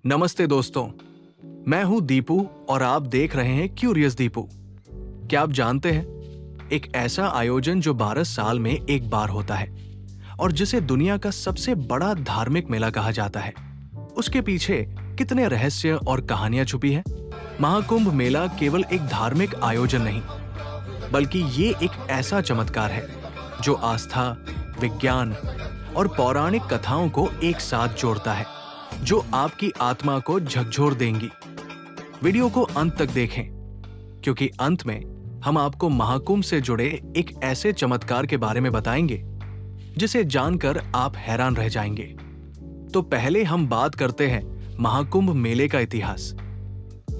नमस्ते दोस्तों, मैं हूं दीपू और आप देख रहे हैं क्यूरियस दीपू। क्या आप जानते हैं, एक ऐसा आयोजन जो 12 साल में एक बार होता है और जिसे दुनिया का सबसे बड़ा धार्मिक मेला कहा जाता है, उसके पीछे कितने रहस्य और कहानियां छुपी हैं। महाकुंभ मेला केवल एक धार्मिक आयोजन नहीं, बल्कि ये एक ऐसा चमत्कार है जो आस्था, विज्ञान और पौराणिक कथाओं को एक साथ जोड़ता है, जो आपकी आत्मा को झकझोर देंगी। वीडियो को अंत तक देखें, क्योंकि अंत में हम आपको महाकुंभ से जुड़े एक ऐसे चमत्कार के बारे में बताएंगे जिसे जानकर आप हैरान रह जाएंगे। तो पहले हम बात करते हैं महाकुंभ मेले का इतिहास।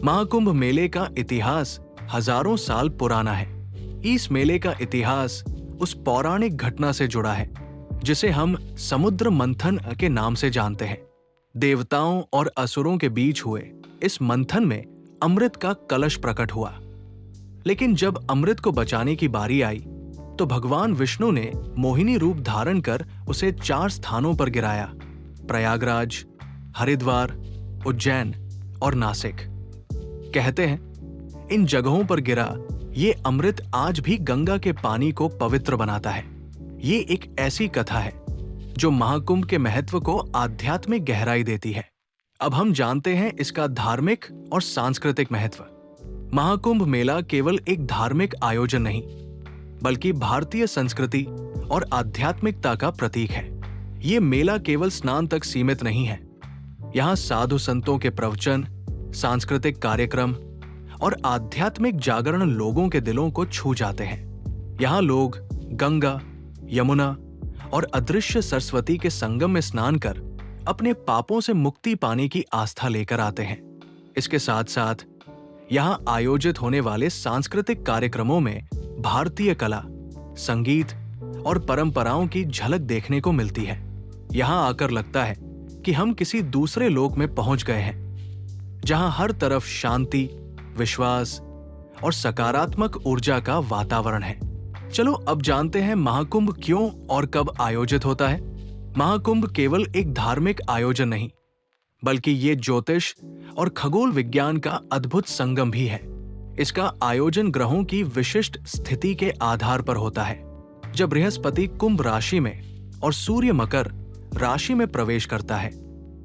महाकुंभ मेले का इतिहास हजारों साल पुराना है। इस मेले का इतिहास उस पौराणिक घटना से जुड़ा है जिसे हम समुद्र मंथन के नाम से जानते हैं। देवताओं और असुरों के बीच हुए इस मंथन में अमृत का कलश प्रकट हुआ। लेकिन जब अमृत को बचाने की बारी आई तो भगवान विष्णु ने मोहिनी रूप धारण कर उसे 4 स्थानों पर गिराया: प्रयागराज, हरिद्वार, उज्जैन और नासिक। कहते हैं इन जगहों पर गिरा ये अमृत आज भी गंगा के पानी को पवित्र बनाता है। ये एक ऐसी कथा है जो महाकुंभ के महत्व को आध्यात्मिक गहराई देती है। अब हम जानते हैं इसका धार्मिक और सांस्कृतिक महत्व। महाकुंभ मेला केवल एक धार्मिक आयोजन नहीं, बल्कि भारतीय संस्कृति और आध्यात्मिकता का प्रतीक है। ये मेला केवल स्नान तक सीमित नहीं है। यहाँ साधु संतों के प्रवचन, सांस्कृतिक कार्यक्रम और आध्यात्मिक जागरण लोगों के दिलों को छू जाते हैं। यहाँ लोग गंगा, यमुना और अदृश्य सरस्वती के संगम में स्नान कर अपने पापों से मुक्ति पाने की आस्था लेकर आते हैं। इसके साथ साथ यहाँ आयोजित होने वाले सांस्कृतिक कार्यक्रमों में भारतीय कला, संगीत और परंपराओं की झलक देखने को मिलती है। यहाँ आकर लगता है कि हम किसी दूसरे लोक में पहुंच गए हैं, जहाँ हर तरफ शांति, विश्वास और सकारात्मक ऊर्जा का वातावरण है। चलो अब जानते हैं महाकुंभ क्यों और कब आयोजित होता है। महाकुंभ केवल एक धार्मिक आयोजन नहीं, बल्कि ये ज्योतिष और खगोल विज्ञान का अद्भुत संगम भी है। इसका आयोजन ग्रहों की विशिष्ट स्थिति के आधार पर होता है। जब बृहस्पति कुंभ राशि में और सूर्य मकर राशि में प्रवेश करता है,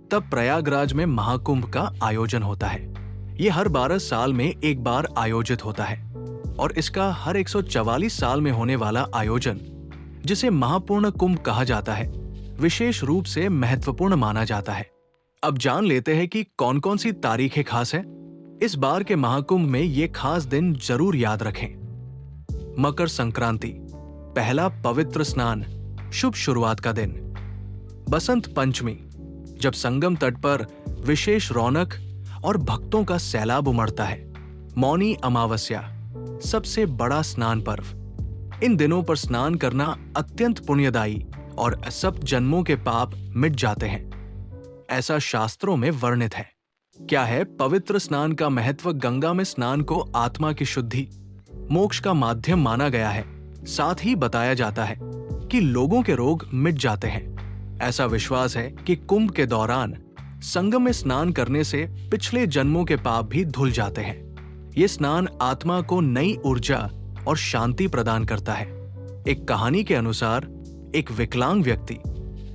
तब प्रयागराज में महाकुंभ का आयोजन होता है। ये हर 12 साल में एक बार आयोजित होता है और इसका हर 144 साल में होने वाला आयोजन, जिसे महापूर्ण कुंभ कहा जाता है, विशेष रूप से महत्वपूर्ण माना जाता है। अब जान लेते हैं कि कौन कौन सी तारीखें खास हैं। इस बार के महाकुंभ में ये खास दिन जरूर याद रखें। मकर संक्रांति, पहला पवित्र स्नान, शुभ शुरुआत का दिन। बसंत पंचमी, जब संगम तट पर विशेष रौनक और भक्तों का सैलाब उमड़ता है। मौनी अमावस्या, सबसे बड़ा स्नान पर्व। इन दिनों पर स्नान करना अत्यंत पुण्यदायी और सब जन्मों के पाप मिट जाते हैं, ऐसा शास्त्रों में वर्णित है। क्या है पवित्र स्नान का महत्व? गंगा में स्नान को आत्मा की शुद्धि, मोक्ष का माध्यम माना गया है। साथ ही बताया जाता है कि लोगों के रोग मिट जाते हैं। ऐसा विश्वास है कि कुंभ के दौरान संगम में स्नान करने से पिछले जन्मों के पाप भी धुल जाते हैं। ये स्नान आत्मा को नई ऊर्जा और शांति प्रदान करता है। एक कहानी के अनुसार एक विकलांग व्यक्ति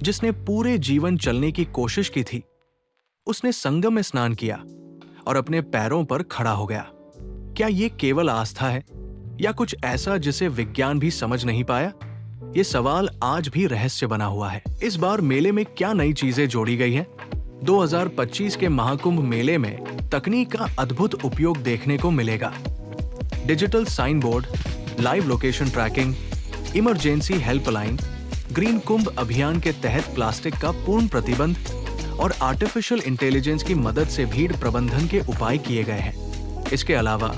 जिसने पूरे जीवन चलने की कोशिश की थी, उसने संगम में स्नान किया और अपने पैरों पर खड़ा हो गया। क्या ये केवल आस्था है या कुछ ऐसा जिसे विज्ञान भी समझ नहीं पाया? ये सवाल आज भी रहस्य बना हुआ है। इस बार मेले में क्या नई चीजें जोड़ी गई हैं? 2025 के महाकुंभ मेले में तकनीक का अद्भुत उपयोग देखने को मिलेगा। Digital sign board, live location tracking, emergency helpline, green Kumbh अभियान के तहत प्लास्टिक का पूर्ण प्रतिबंध और आर्टिफिशियल इंटेलिजेंस की मदद से भीड़ प्रबंधन के उपाय किए गए हैं। इसके अलावा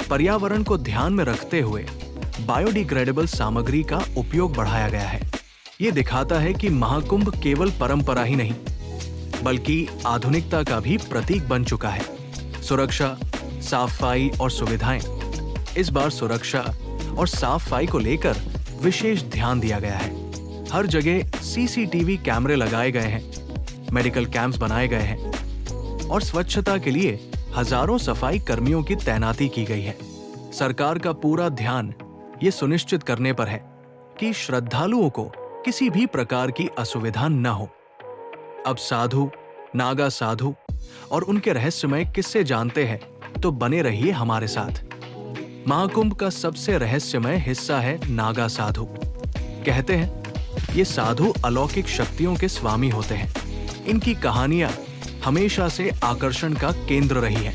पर्यावरण को ध्यान में रखते हुए बायोडिग्रेडेबल सामग्री का उपयोग बढ़ाया गया है। ये दिखाता है कि महाकुंभ केवल परंपरा ही नहीं, बल्कि आधुनिकता का भी प्रतीक बन चुका है। सुरक्षा, साफ-सफाई और सुविधाएं। इस बार सुरक्षा और साफ-सफाई को लेकर विशेष ध्यान दिया गया है। हर जगह सीसीटीवी कैमरे लगाए गए हैं, मेडिकल कैंप्स बनाए गए हैं और स्वच्छता के लिए हजारों सफाई कर्मियों की तैनाती की गई है। सरकार का पूरा ध्यान ये सुनिश्चित करने पर है कि श्रद्धालुओं को किसी भी प्रकार की असुविधा न हो। अब साधु, नागा साधु और उनके रहस्यमय किस्से जानते हैं, तो बने रहिए हमारे साथ। महाकुंभ का सबसे रहस्यमय हिस्सा है नागा साधु। कहते हैं ये साधु अलौकिक शक्तियों के स्वामी होते हैं। इनकी कहानियां हमेशा से आकर्षण का केंद्र रही है।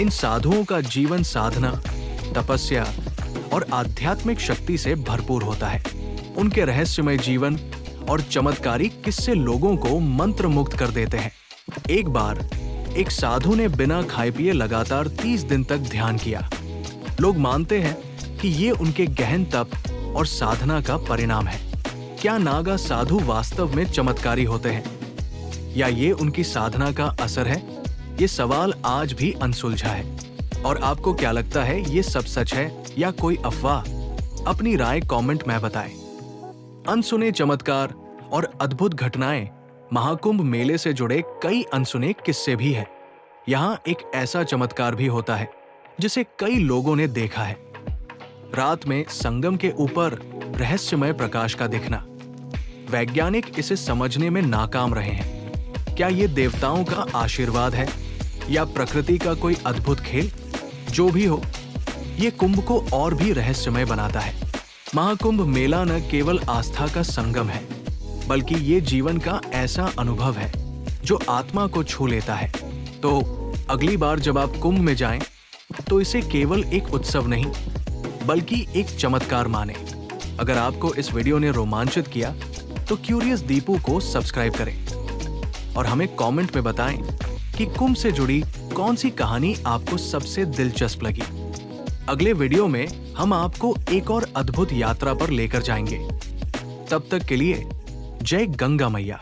इन साधुओं का जीवन साधना, तपस्या और आध्यात्मिक शक्ति से भरपूर होता है। उनके रहस्यमय जीवन और चमत्कारी किस्से लोगों को मंत्रमुग्ध कर देते हैं। एक बार एक साधु ने बिना खाए पिए लगातार 30 दिन तक ध्यान किया। लोग मानते हैं कि ये उनके गहन तप और साधना का परिणाम है। क्या नागा साधु वास्तव में चमत्कारी होते हैं या ये उनकी साधना का असर है? ये सवाल आज भी अनसुलझा है। और आपको क्या लगता है, ये सब सच है या कोई अफवाह? अपनी राय कमेंट में बताएं। अनसुने चमत्कार और अद्भुत घटनाएं महाकुंभ मेले से जुड़े कई अनसुने किस्से भी हैं। यहाँ एक ऐसा चमत्कार भी होता है जिसे कई लोगों ने देखा है। रात में संगम के ऊपर रहस्यमय प्रकाश का दिखना। वैज्ञानिक इसे समझने में नाकाम रहे हैं। क्या ये देवताओं का आशीर्वाद है या प्रकृति का कोई अद्भुत खेल? जो भी हो, ये कुंभ को और भी रहस्यमय बनाता है। महाकुंभ मेला न केवल आस्था का संगम है, बल्कि ये जीवन का ऐसा अनुभव है जो आत्मा को छू लेता है। तो अगली बार जब आप कुंभ में जाएं, तो इसे केवल एक उत्सव नहीं, बल्कि एक चमत्कार माने। अगर आपको इस वीडियो ने रोमांचित किया, तो क्यूरियस दीपू को सब्सक्राइब करें और हमें कमेंट में बताएं कि कुंभ से जुड़ी कौन सी कहानी आपको सबसे दिलचस्प लगी। अगले वीडियो में हम आपको एक और अद्भुत यात्रा पर लेकर जाएंगे। तब तक के लिए जय गंगा मैया।